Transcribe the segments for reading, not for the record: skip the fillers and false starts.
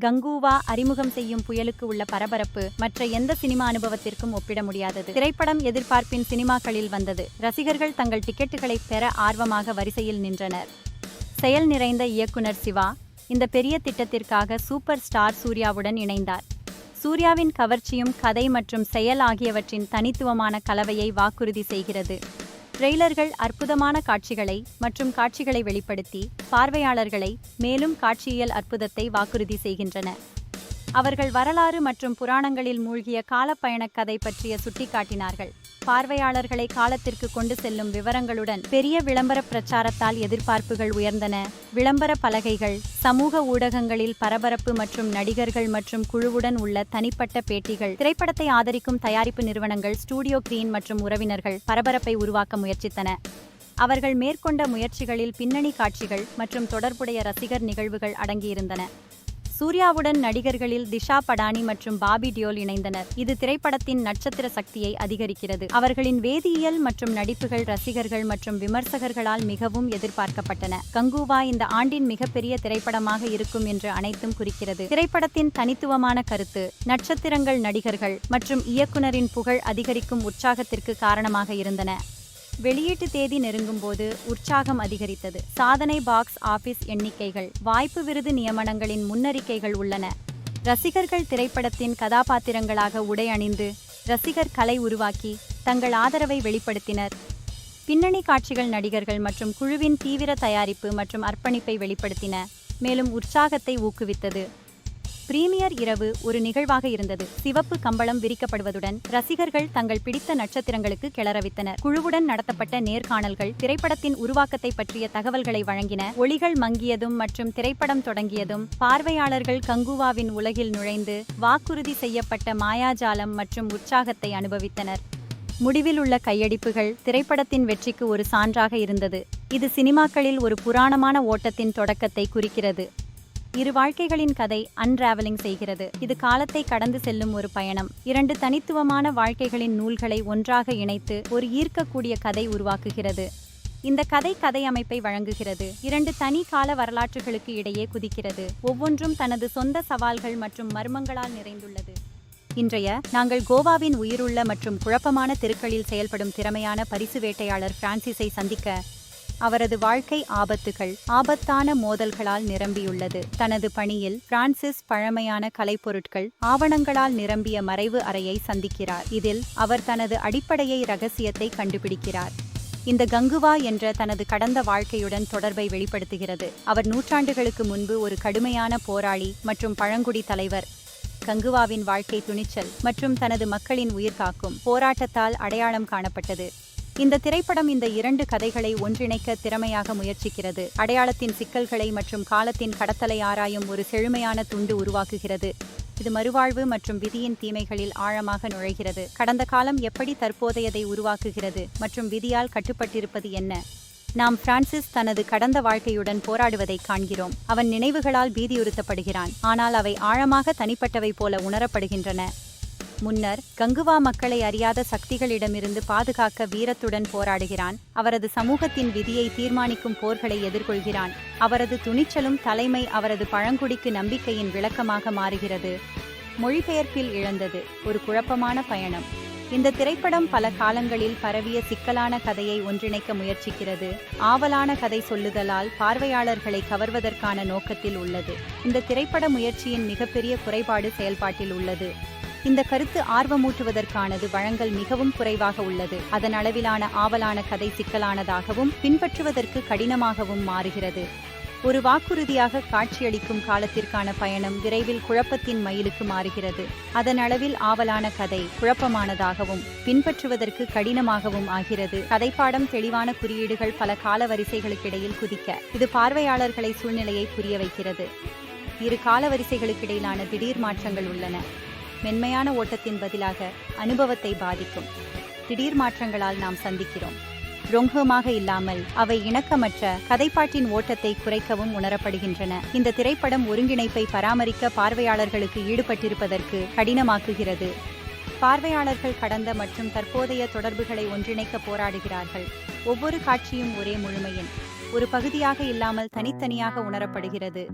கங்குவா அறிமுகம் செய்யும் புயலுக்கு உள்ள பரபரப்பு மற்ற எந்த சினிமா அனுபவத்திற்கும் ஒப்பிட முடியாதது. திரைப்படம் எதிர்பார்ப்பின் சினிமாக்களில் வந்தது. ரசிகர்கள் தங்கள் டிக்கெட்டுகளை பெற ஆர்வமாக வரிசையில் நின்றனர். செயல் நிறைந்த இயக்குனர் சிவா இந்த பெரிய திட்டத்திற்காக சூப்பர் ஸ்டார் சூர்யாவுடன் இணைந்தார். சூர்யாவின் கவர்ச்சியும் கதை மற்றும் செயல் ஆகியவற்றின் தனித்துவமான கலவையை வாக்குறுதி செய்கிறது. ட்ரெய்லர்கள் அற்புதமான காட்சிகளை வெளிப்படுத்தி பார்வையாளர்களை மேலும் காட்சியியல் அற்புதத்தை வாக்குறுதி செய்கின்றன. அவர்கள் வரலாறு மற்றும் புராணங்களில் மூழ்கிய காலப்பயணக் கதை பற்றிய சுட்டிக்காட்டினார்கள். பார்வையாளர்களை காலத்திற்கு கொண்டு செல்லும் விவரங்களுடன் பெரிய விளம்பர பிரச்சாரத்தால் எதிர்பார்ப்புகள் உயர்ந்தன. விளம்பர பலகைகள், சமூக ஊடகங்களில் பரபரப்பு மற்றும் நடிகர்கள் மற்றும் குழுவுடன் உள்ள தனிப்பட்ட பேட்டிகள். திரைப்படத்தை ஆதரிக்கும் தயாரிப்பு நிறுவனங்கள், ஸ்டூடியோ கிரீன் மற்றும் உறவினர்கள் பரபரப்பை உருவாக்க முயற்சித்தன. அவர்கள் மேற்கொண்ட முயற்சிகளில் பின்னணி காட்சிகள் மற்றும் தொடர்புடைய ரசிகர் நிகழ்வுகள் அடங்கியிருந்தன. சூர்யாவுடன் நடிகர்களில் திஷா படானி மற்றும் பாபி டியோல் இணைந்தனர். இது திரைப்படத்தின் நட்சத்திர சக்தியை அதிகரிக்கிறது. அவர்களின் வேதியியல் மற்றும் நடிப்புகள் ரசிகர்கள் மற்றும் விமர்சகர்களால் மிகவும் எதிர்பார்க்கப்பட்டன. கங்குவா இந்த ஆண்டின் மிகப்பெரிய திரைப்படமாக இருக்கும் என்று அனைத்தும் குறிக்கிறது. திரைப்படத்தின் தனித்துவமான கருத்து, நட்சத்திரங்கள், நடிகர்கள் மற்றும் இயக்குனரின் புகழ் அதிகரிக்கும் உற்சாகத்திற்கு காரணமாக இருந்தன. வெளியீட்டு தேதி நெருங்கும்போது உற்சாகம் அதிகரித்தது. சாதனை பாக்ஸ் ஆபீஸ் எண்ணிக்கைகள், வாய்ப்பு விருது நியமனங்களின் முன்னறிக்கைகள் உள்ளன. ரசிகர்கள் திரைப்படத்தின் கதாபாத்திரங்களாக உடை அணிந்து ரசிகர் கலை உருவாக்கி தங்கள் ஆதரவை வெளிப்படுத்தினர். பின்னணி காட்சிகள் நடிகர்கள் மற்றும் குழுவின் தீவிர தயாரிப்பு மற்றும் அர்ப்பணிப்பை வெளிப்படுத்தின, மேலும் உற்சாகத்தை ஊக்குவித்தது. பிரீமியர் இரவு ஒரு நிகழ்வாக இருந்தது. சிவப்பு கம்பளம் விரிக்கப்படுவதுடன் ரசிகர்கள் தங்கள் பிடித்த நட்சத்திரங்களுக்கு கிளறவித்தனர். குழுவுடன் நடத்தப்பட்ட நேர்காணல்கள் திரைப்படத்தின் உருவாக்கத்தை பற்றிய தகவல்களை வழங்கின. ஒளிகள் மங்கியதும் மற்றும் திரைப்படம் தொடங்கியதும் பார்வையாளர்கள் கங்குவாவின் உலகில் நுழைந்து வாக்குறுதி செய்யப்பட்ட மாயாஜாலம் மற்றும் உற்சாகத்தை அனுபவித்தனர். முடிவில் உள்ள கையடிப்புகள் திரைப்படத்தின் வெற்றிக்கு ஒரு சான்றாக இருந்தது. இது சினிமாக்களில் ஒரு புராணமான ஓட்டத்தின் தொடக்கத்தை குறிக்கிறது. இரு வாழ்க்கைகளின் கதை அன்ராவலிங் செய்கிறது. இது காலத்தை கடந்து செல்லும் ஒரு பயணம். இரண்டு தனித்துவமான வாழ்க்கைகளின் நூல்களை ஒன்றாக இணைத்து ஒரு ஈர்க்கக்கூடிய கதை உருவாக்குகிறது. இந்த கதை அமைப்பை வழங்குகிறது. இரண்டு தனி கால வரலாற்றுகளுக்கு இடையே குதிக்கிறது. ஒவ்வொன்றும் தனது சொந்த சவால்கள் மற்றும் மர்மங்களால் நிறைந்துள்ளது. இன்றைய நாங்கள் கோவாவின் உயிருள்ள மற்றும் குழப்பமான தெருக்களில் செயல்படும் திறமையான பரிசு வேட்டையாளர் பிரான்சிஸை சந்திக்க அவரது வாழ்க்கை ஆபத்தான மோதல்களால் நிரம்பியுள்ளது. தனது பணியில் பிரான்சிஸ் பழமையான கலைப்பொருட்கள், ஆவணங்களால் நிரம்பிய மறைவு அறையை சந்திக்கிறார். இதில் அவர் தனது அடிப்படையை ரகசியத்தை கண்டுபிடிக்கிறார். இந்த கங்குவா என்ற தனது கடந்த வாழ்க்கையுடன் தொடர்பை வெளிப்படுத்துகிறது. அவர் நூற்றாண்டுகளுக்கு முன்பு ஒரு கடுமையான போராளி மற்றும் பழங்குடி தலைவர். கங்குவாவின் வாழ்க்கை துணிச்சல் மற்றும் தனது மக்களின் உயிர் காக்கும் போராட்டத்தால் அடையாளம் காணப்பட்டது. இந்த திரைப்படம் இந்த இரண்டு கதைகளை ஒன்றிணைக்க திறமையாக முயற்சிக்கிறது. அடையாளத்தின் சிக்கல்களை மற்றும் காலத்தின் கடத்தலை ஆராயும் ஒரு செழுமையான துண்டு உருவாக்குகிறது. இது மறுவாழ்வு மற்றும் விதியின் தீமைகளில் ஆழமாக நுழைகிறது. கடந்த காலம் எப்படி தற்போதையதை உருவாக்குகிறது மற்றும் விதியால் கட்டுப்பட்டிருப்பது என்ன? நாம் பிரான்சிஸ் தனது கடந்த வாழ்க்கையுடன் போராடுவதை காண்கிறோம். அவன் நினைவுகளால் பீதியுறுத்தப்படுகிறான், ஆனால் அவை ஆழமாக தனிப்பட்டவை போல உணரப்படுகின்றன. முன்னர் கங்குவா மக்களை அறியாத சக்திகளிடமிருந்து பாதுகாக்க வீரத்துடன் போராடுகிறான். அவரது சமூகத்தின் விதியை தீர்மானிக்கும் போர்களை எதிர்கொள்கிறான். அவரது துணிச்சலும் தலைமை அவரது பழங்குடிக்கு நம்பிக்கையின் விளக்கமாக மாறுகிறது. மொழிபெயர்ப்பில் இழந்தது ஒரு குழப்பமான பயணம். இந்த திரைப்படம் பல காலங்களில் பரவிய சிக்கலான கதையை ஒன்றிணைக்க முயற்சிக்கிறது. ஆவலான கதை சொல்லுதலால் பார்வையாளர்களை கவர்வதற்கான நோக்கத்தில் உள்ளது. இந்த திரைப்பட முயற்சியின் மிகப்பெரிய குறைபாடு செயல்பாட்டில் உள்ளது. இந்த கருத்து ஆர்வமூட்டுவதற்கானது வழங்கல் மிகவும் குறைவாக உள்ளது. அதன் அளவிலான ஆவலான கதை சிக்கலானதாகவும் பின்பற்றுவதற்கு கடினமாகவும் மாறுகிறது. ஒரு வாக்குறுதியாக காட்சியளிக்கும் காலத்திற்கான பயணம் விரைவில் குழப்பத்தின் மயிலுக்கு மாறுகிறது. அதன் அளவில் ஆவலான கதை குழப்பமானதாகவும் பின்பற்றுவதற்கு கடினமாகவும் ஆகிறது. கதைப்பாடம் தெளிவான குறியீடுகள் பல கால வரிசைகளுக்கிடையில் குதிக்க இது பார்வையாளர்களை சூழ்நிலையை புரிய வைக்கிறது. இரு காலவரிசைகளுக்கிடையிலான திடீர் மாற்றங்கள் உள்ளன. மென்மையான ஓட்டத்தின் பதிலாக அனுபவத்தை பாதிக்கும் திடீர் மாற்றங்களால் நாம் சந்திக்கிறோம். ரொம்பமாக இல்லாமல் அவை இணக்கமற்ற கதைப்பாட்டின் ஓட்டத்தை குறைக்கவும் உணரப்படுகின்றன. இந்த திரைப்படம் ஒருங்கிணைப்பை பராமரிக்க பார்வையாளர்களுக்கு ஈடுபட்டிருப்பதற்கு கடினமாக்குகிறது. பார்வையாளர்கள் கடந்த மற்றும் தற்போதைய தொடர்புகளை ஒன்றிணைக்க போராடுகிறார்கள். ஒவ்வொரு காட்சியும் ஒரே முழுமையின் ஒரு பகுதியாக இல்லாமல் தனித்தனியாக உணரப்படுகிறது.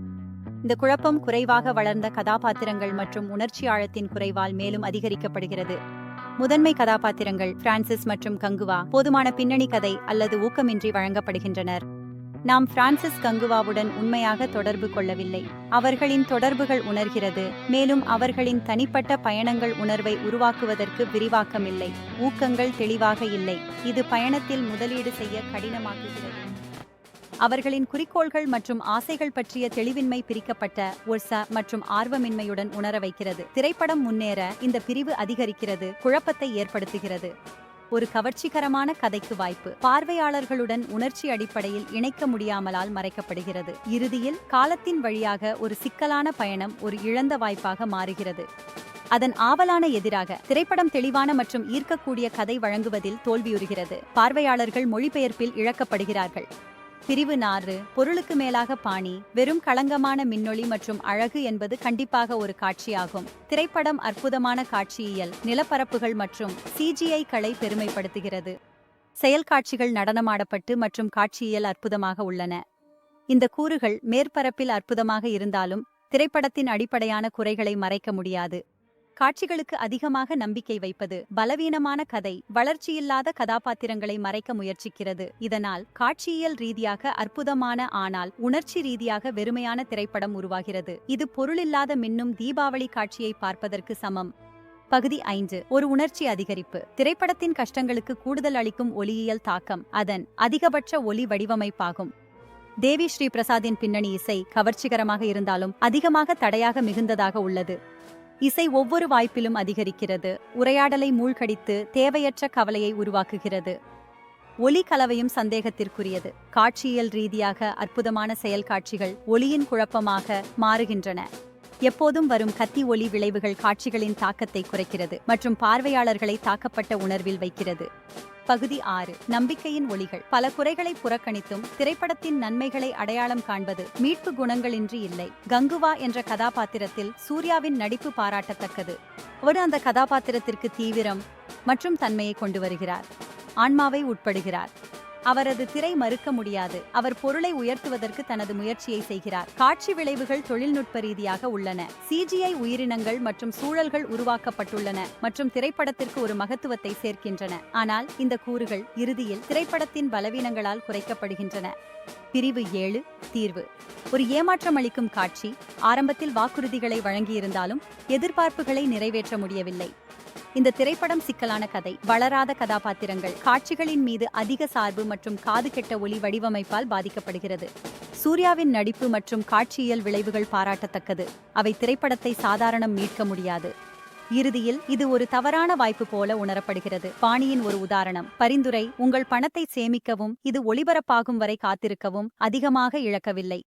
இந்த குழப்பம் குறைவாக வளர்ந்த கதாபாத்திரங்கள் மற்றும் உணர்ச்சி ஆழத்தின் குறைவால் மேலும் அதிகரிக்கப்படுகிறது. முதன்மை கதாபாத்திரங்கள் பிரான்சிஸ் மற்றும் கங்குவா போதுமான பின்னணி கதை அல்லது ஊக்கமின்றி வழங்கப்படுகின்றனர். நாம் பிரான்சிஸ் கங்குவாவுடன் உண்மையாக தொடர்பு கொள்ளவில்லை. அவர்களின் தொடர்புகள் உணர்கிறது, மேலும் அவர்களின் தனிப்பட்ட பயணங்கள் உணர்வை உருவாக்குவதற்கு விரிவாக்கமில்லை. ஊக்கங்கள் தெளிவாக இல்லை, இது பயணத்தில் முதலீடு செய்ய கடினமாக்குகிறது. அவர்களின் குறிக்கோள்கள் மற்றும் ஆசைகள் பற்றிய தெளிவின்மை பிரிக்கப்பட்ட ஒர்ச மற்றும் ஆர்வமின்மையுடன் உணர வைக்கிறது. திரைப்படம் முன்னேற இந்த பிரிவு அதிகரிக்கிறது, குழப்பத்தை ஏற்படுத்துகிறது. ஒரு கவர்ச்சிகரமான கதைக்கு வாய்ப்பு பார்வையாளர்களுடன் உணர்ச்சி அடிப்படையில் இணைக்க முடியாமலால் மறைக்கப்படுகிறது. இறுதியில் காலத்தின் வழியாக ஒரு சிக்கலான பயணம் ஒரு இழந்த வாய்ப்பாக மாறுகிறது. அதன் ஆவலான எதிராக திரைப்படம் தெளிவான மற்றும் ஈர்க்கக்கூடிய கதை வழங்குவதில் தோல்வியுறுகிறது. பார்வையாளர்கள் மொழிபெயர்ப்பில் இழக்கப்படுகிறார்கள். பிரிவு 4 பொருளுக்கு மேலாக பாணி. வெறும் களங்கமான மின்னொளி மற்றும் அழகு என்பது கண்டிப்பாக ஒரு காட்சியாகும். திரைப்படம் அற்புதமான காட்சியியல், நிலப்பரப்புகள் மற்றும் CGI களை பெருமைப்படுத்துகிறது. செயல் காட்சிகள் நடனமாடப்பட்டு மற்றும் காட்சியியல் அற்புதமாக உள்ளன. இந்த கூறுகள் மேற்பரப்பில் அற்புதமாக இருந்தாலும் திரைப்படத்தின் அடிப்படையான குறைகளை மறைக்க முடியாது. காட்சிகளுக்கு அதிகமாக நம்பிக்கை வைப்பது பலவீனமான கதை, வளர்ச்சியில்லாத கதாபாத்திரங்களை மறைக்க முயற்சிக்கிறது. இதனால் காட்சியியல் ரீதியாக அற்புதமான ஆனால் உணர்ச்சி ரீதியாக வெறுமையான திரைப்படம் உருவாகிறது. இது பொருளில்லாத மின்னும் தீபாவளி காட்சியை பார்ப்பதற்கு சமம். பகுதி 5 ஒரு உணர்ச்சி அதிகரிப்பு. திரைப்படத்தின் கஷ்டங்களுக்கு கூடுதல் அளிக்கும் ஒலியியல் தாக்கம் அதன் அதிகபட்ச ஒலி வடிவமைப்பாகும். தேவி ஸ்ரீ பிரசாத்தின் பின்னணி இசை கவர்ச்சிகரமாக இருந்தாலும் அதிகமாக தடையாக மிகுந்ததாக உள்ளது. இசை ஒவ்வொரு வாய்ப்பிலும் அதிகரிக்கிறது, உரையாடலை மூழ்கடித்து தேவையற்ற கவலையை உருவாக்குகிறது. ஒலி கலவையும் சந்தேகத்திற்குரியது. காட்சியியல் ரீதியாக அற்புதமான செயல் காட்சிகள் ஒலியின் குழப்பமாக மாறுகின்றன. எப்போதும் வரும் கத்தி ஒலி விளைவுகள் காட்சிகளின் தாக்கத்தை குறைக்கிறது மற்றும் பார்வையாளர்களை தாக்கப்பட்ட உணர்வில் வைக்கிறது. பகுதி 6 நம்பிக்கையின் ஒளிகள். பல குறைகளை புறக்கணித்தும் திரைப்படத்தின் நன்மைகளை அடையாளம் காண்பது மீட்பு குணங்களின்றி இல்லை. கங்குவா என்ற கதாபாத்திரத்தில் சூர்யாவின் நடிப்பு பாராட்டத்தக்கது. அவர் அந்த கதாபாத்திரத்திற்கு தீவிரம் மற்றும் தன்மையை கொண்டு வருகிறார், ஆன்மாவை உட்படுகிறார். அவரது திரை மறுக்க முடியாது. அவர் பொருளை உயர்த்துவதற்கு தனது முயற்சியை செய்கிறார். காட்சி விளைவுகள் தொழில்நுட்ப ரீதியாக உள்ளன. CGI உயிரினங்கள் மற்றும் சூழல்கள் உருவாக்கப்பட்டுள்ளன மற்றும் திரைப்படத்திற்கு ஒரு மகத்துவத்தை சேர்க்கின்றன. ஆனால் இந்த கூறுகள் இறுதியில் திரைப்படத்தின் பலவீனங்களால் குறைக்கப்படுகின்றன. பிரிவு 7 தீர்வு. ஒரு ஏமாற்றமளிக்கும் காட்சி ஆரம்பத்தில் வாக்குறுதிகளை வழங்கியிருந்தாலும் எதிர்பார்ப்புகளை நிறைவேற்ற முடியவில்லை. இந்த திரைப்படம் சிக்கலான கதை, வளராத கதாபாத்திரங்கள், காட்சிகளின் மீது அதிக சார்பு மற்றும் காது கெட்ட ஒலி வடிவமைப்பால் பாதிக்கப்படுகிறது. சூர்யாவின் நடிப்பு மற்றும் காட்சியியல் விளைவுகள் பாராட்டத்தக்கது. அவை திரைப்படத்தை சாதாரணம் மீட்க முடியாது. இறுதியில் இது ஒரு தவறான வாய்ப்பு போல உணரப்படுகிறது. பாணியின் ஒரு உதாரணம். பரிந்துரை: உங்கள் பணத்தை சேமிக்கவும், இது ஒளிபரப்பாகும் வரை காத்திருக்கவும், அதிகமாக இழக்கவில்லை.